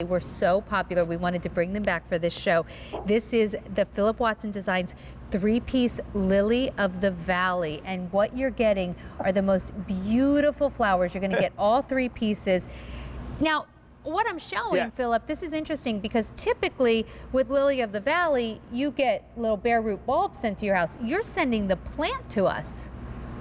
were so popular. We wanted to bring them back for this show. This is the Phillip Watson Designs 3-piece Lily of the Valley. And what you're getting are the most beautiful flowers. You're going to get all 3 pieces. Now, what I'm showing, yes, Phillip, this is interesting because typically with Lily of the Valley, you get little bare root bulbs sent to your house. You're sending the plant to us.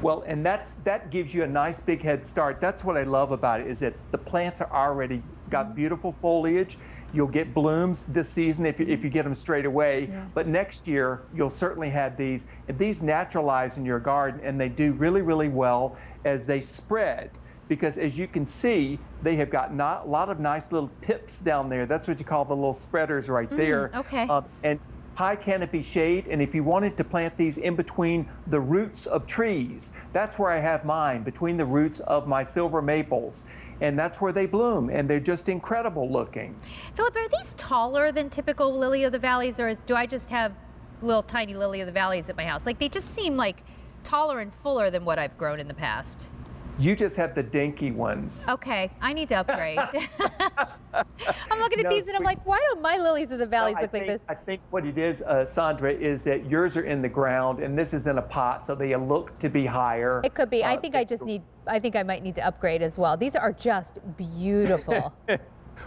Well, and that gives you a nice big head start. That's what I love about it, is that the plants are already got beautiful foliage. You'll get blooms this season if you get them straight away. Yeah. But next year, you'll certainly have these. And these naturalize in your garden, and they do really, really well as they spread. Because as you can see, they have got a lot of nice little pips down there. That's what you call the little spreaders right there. Okay. And high canopy shade, and if you wanted to plant these in between the roots of trees, that's where I have mine, between the roots of my silver maples. And that's where they bloom, and they're just incredible looking. Phillip, are these taller than typical Lily of the Valleys, or do I just have little tiny Lily of the Valleys at my house? Like, they just seem like taller and fuller than what I've grown in the past. You just have the dinky ones. Okay, I need to upgrade. I'm looking at these and I'm like, why don't my lilies of the valleys look like this? I think what it is, Sandra, is that yours are in the ground and this is in a pot, so they look to be higher. It could be. I think I might need to upgrade as well. These are just beautiful.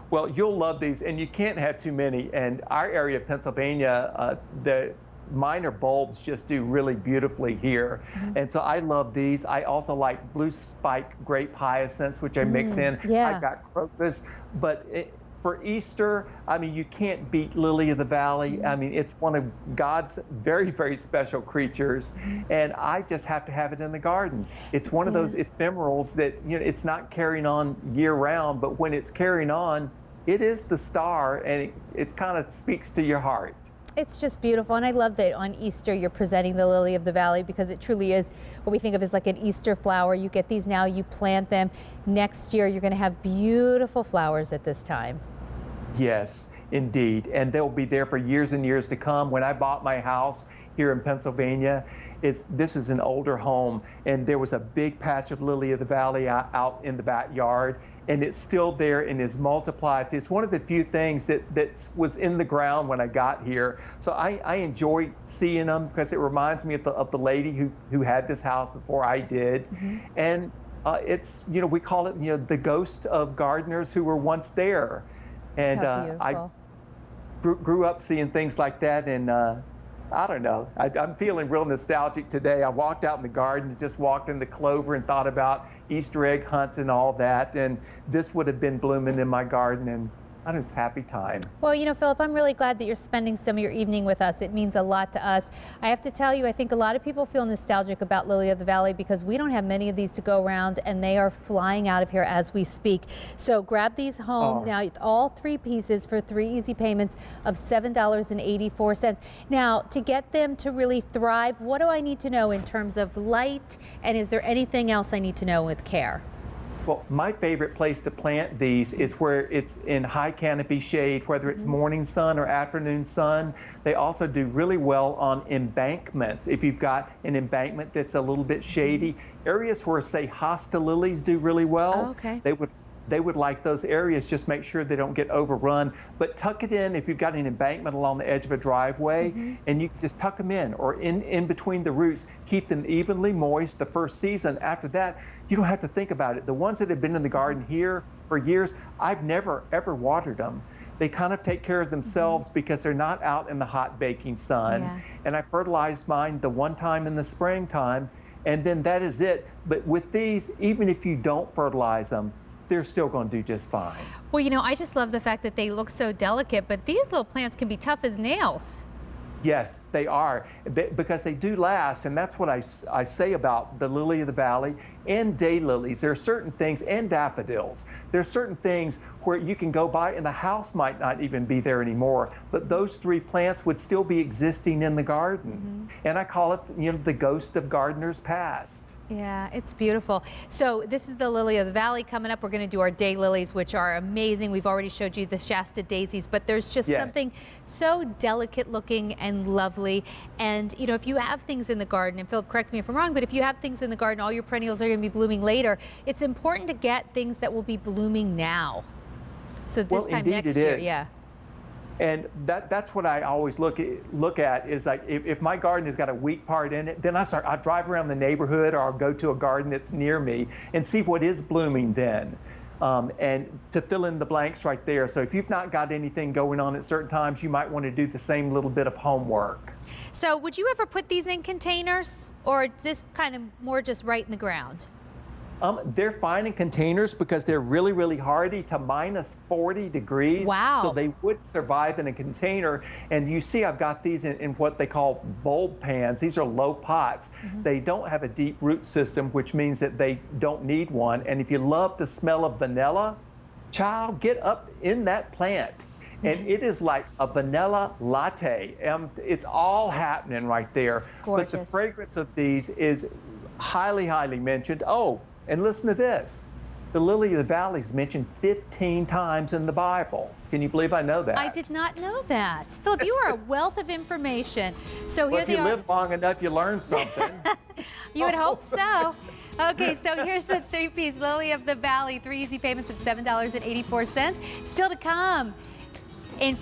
Well, you'll love these, and you can't have too many. And our area of Pennsylvania, the minor bulbs just do really beautifully here. And so I love these. I also like blue spike grape hyacinths, which I mix in. Yeah. I've got crocus, but for Easter, I mean, you can't beat Lily of the Valley. I mean, it's one of God's very, very special creatures, and I just have to have it in the garden. It's one of those ephemerals that, you know, it's not carrying on year round, but when it's carrying on, it is the star, and it kind of speaks to your heart. It's just beautiful, and I love that on Easter you're presenting the Lily of the Valley, because it truly is what we think of as like an Easter flower. You get these now, you plant them. Next year you're going to have beautiful flowers at this time. Yes, indeed, and they'll be there for years and years to come. When I bought my house here in Pennsylvania, this is an older home, and there was a big patch of Lily of the Valley out in the backyard, and it's still there and is multiplied. It's one of the few things that was in the ground when I got here. So I enjoy seeing them because it reminds me of the lady who had this house before I did. And it's, you know, we call it, you know, the ghost of gardeners who were once there. And I grew up seeing things like that, and I don't know, I'm feeling real nostalgic today. I walked out in the garden and just walked in the clover and thought about Easter egg hunts and all that, and this would have been blooming in my garden, and I'm just happy time. Well, you know, Phillip, I'm really glad that you're spending some of your evening with us. It means a lot to us. I have to tell you, I think a lot of people feel nostalgic about Lily of the Valley because we don't have many of these to go around, and they are flying out of here as we speak. So grab these home now, all 3 pieces for 3 easy payments of $7.84. Now, to get them to really thrive, what do I need to know in terms of light, and is there anything else I need to know with care? Well, my favorite place to plant these is where it's in high canopy shade, whether it's morning sun or afternoon sun. They also do really well on embankments. If you've got an embankment that's a little bit shady, areas where, say, hosta lilies do really well, they would like those areas. Just make sure they don't get overrun, but tuck it in if you've got an embankment along the edge of a driveway, and you just tuck them in, or in between the roots. Keep them evenly moist the first season. After that, you don't have to think about it. The ones that have been in the garden here for years, I've never ever watered them. They kind of take care of themselves because they're not out in the hot baking sun. And I fertilized mine the one time in the springtime, and then that is it. But with these, even if you don't fertilize them, they're still going to do just fine. Well, you know, I just love the fact that they look so delicate, but these little plants can be tough as nails. Yes, they are, because they do last, and that's what I say about the Lily of the Valley and daylilies. There are certain things, and daffodils. There are certain things where you can go by and the house might not even be there anymore, but those 3 plants would still be existing in the garden. And I call it, you know, the ghost of gardeners past. Yeah, it's beautiful. So this is the Lily of the Valley coming up. We're going to do our daylilies, which are amazing. We've already showed you the Shasta daisies, but there's just something so delicate looking and lovely. And, you know, if you have things in the garden, and Phillip, correct me if I'm wrong, but if you have things in the garden, all your perennials are going to be blooming later. It's important to get things that will be blooming now. So this Well, time indeed next it year, is. yeah. And that's what I always look at is like if my garden has got a weak part in it, then I drive around the neighborhood or I'll go to a garden that's near me and see what is blooming then. And to fill in the blanks right there. So if you've not got anything going on at certain times, you might want to do the same little bit of homework. So would you ever put these in containers, or is this kind of more just right in the ground? They're fine in containers because they're really, really hardy to minus 40 degrees. Wow. So they would survive in a container. And you see I've got these in what they call bulb pans. These are low pots. They don't have a deep root system, which means that they don't need one. And if you love the smell of vanilla, child, get up in that plant. And it is like a vanilla latte. It's all happening right there. Gorgeous. But the fragrance of these is highly, highly mentioned. Oh, and listen to this. The lily of the valley is mentioned 15 times in the Bible. Can you believe I know that? I did not know that. Philip, you are a wealth of information. So Well, here if they you are. live long enough, you learn something. You would hope so. Okay, so here's the three-piece Lily of the Valley, 3 easy payments of $7.84. Still to come in